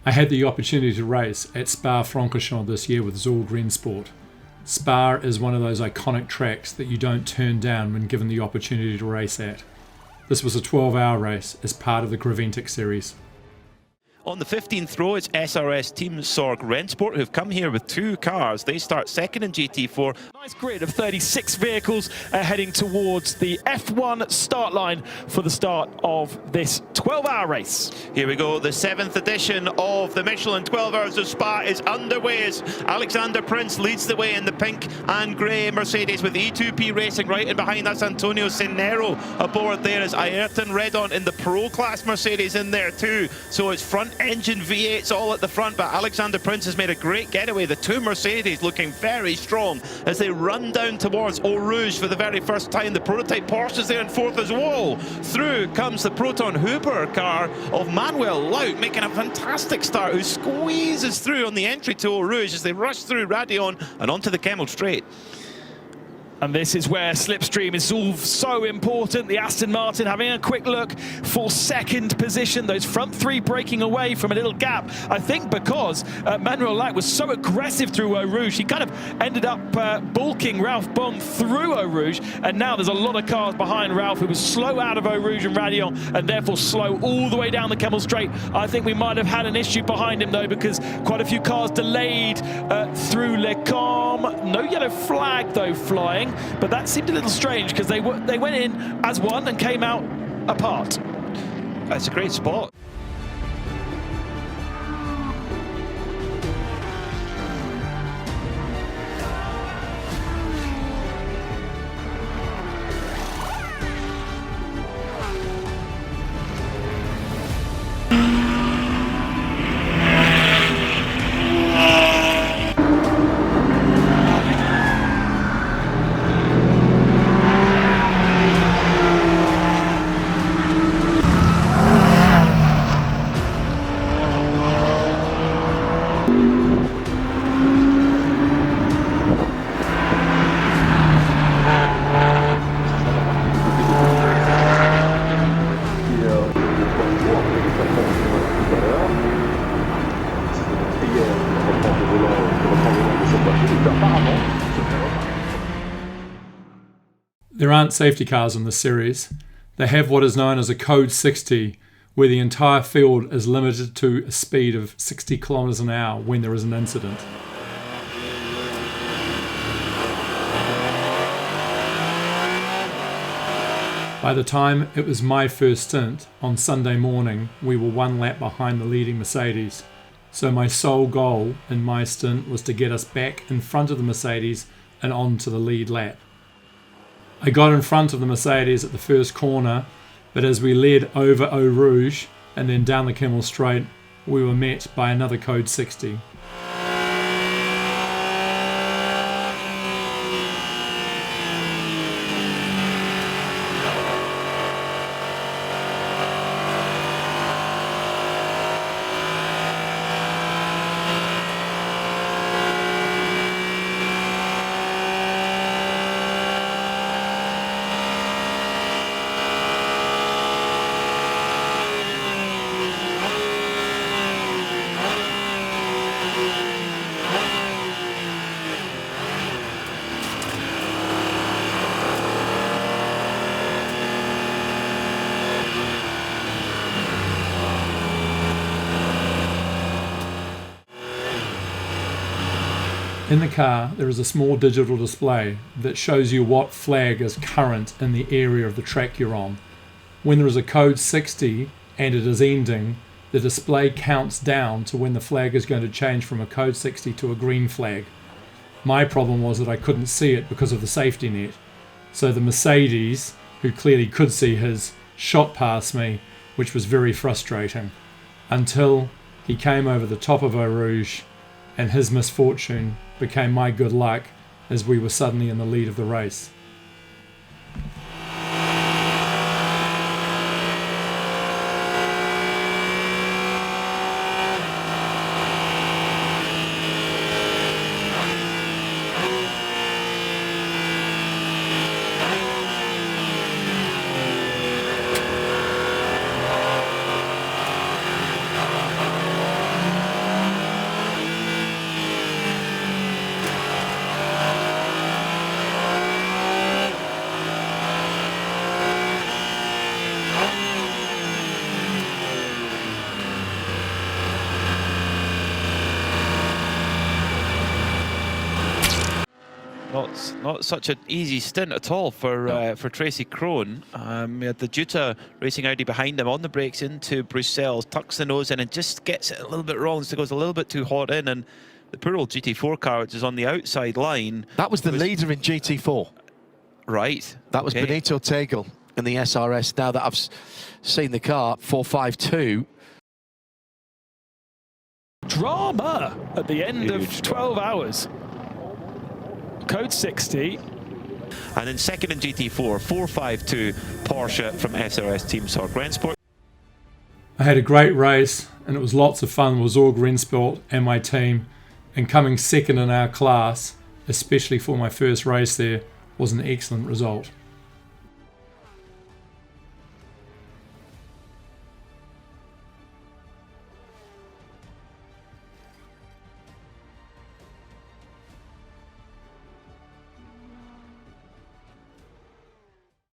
I had the opportunity to race at Spa Francorchamps this year with Sorg Rennsport. Spa is one of those iconic tracks that you don't turn down when given the opportunity to race at. This was a 12-hour race as part of the Creventic series. On the 15th row, it's SRS team Sorg Rennsport, who've come here with 2 cars. They start second in GT4. Nice grid of 36 vehicles heading towards the F1 start line for the start of this 12-hour race. Here we go, the 7th edition of the Michelin 12 Hours of Spa is underway as Alexander Prince leads the way in the pink and grey Mercedes with E2P Racing right in behind. That's Antonio Cinero aboard there as Ayrton Redon in the Pro Class Mercedes in there too. So it's front engine V8s all at the front, but Alexander Prince has made a great getaway. The 2 Mercedes looking very strong as they run down towards Eau Rouge for the very first time. The prototype Porsche is there in 4th as well. Through comes the Proton Hooper car of Manuel Laut, making a fantastic start, who squeezes through on the entry to Eau Rouge as they rush through Radion and onto the Kemmel Straight. And this is where slipstream is all so important. The Aston Martin having a quick look for second position. Those front 3 breaking away from a little gap. I think because Manuel Laut was so aggressive through Eau Rouge, he kind of ended up bulking Ralph Bond through Eau Rouge. And now there's a lot of cars behind Ralph, who was slow out of Eau Rouge and Radion, and therefore slow all the way down the Kemmel Straight. I think we might have had an issue behind him, though, because quite a few cars delayed through Le Carme. No yellow flag, though, flying. But that seemed a little strange because they went in as one and came out apart. That's a great spot. There aren't safety cars in this series. They have what is known as a Code 60, where the entire field is limited to a speed of 60 kilometers an hour when there is an incident. By the time it was my first stint on Sunday morning, we were 1 lap behind the leading Mercedes. So my sole goal in my stint was to get us back in front of the Mercedes and on to the lead lap. I got in front of the Mercedes at the first corner, but as we led over Eau Rouge and then down the Kemmel Straight, we were met by another Code 60. In the car, there is a small digital display that shows you what flag is current in the area of the track you're on. When there is a Code 60 and it is ending, the display counts down to when the flag is going to change from a Code 60 to a green flag. My problem was that I couldn't see it because of the safety net. So the Mercedes, who clearly could see his, shot past me, which was very frustrating, until he came over the top of Eau Rouge and his misfortune became my good luck as we were suddenly in the lead of the race. Not such an easy stint at all for Tracy Crone. We had the Jutta racing Audi behind him on the brakes into Bruxelles, tucks the nose in and just gets it a little bit wrong, so goes a little bit too hot in, and the poor old GT4 car, which is on the outside line. That was the leader in GT4. Right. That was Benito Tagle in the SRS. Now that I've seen the car, 452. Drama at the end of 12 hours. Code 60. And then second in GT4, 452 Porsche from SRS team Sorg Rennsport. I had a great race and it was lots of fun with Sorg Rennsport and my team, and coming second in our class, especially for my first race there, was an excellent result.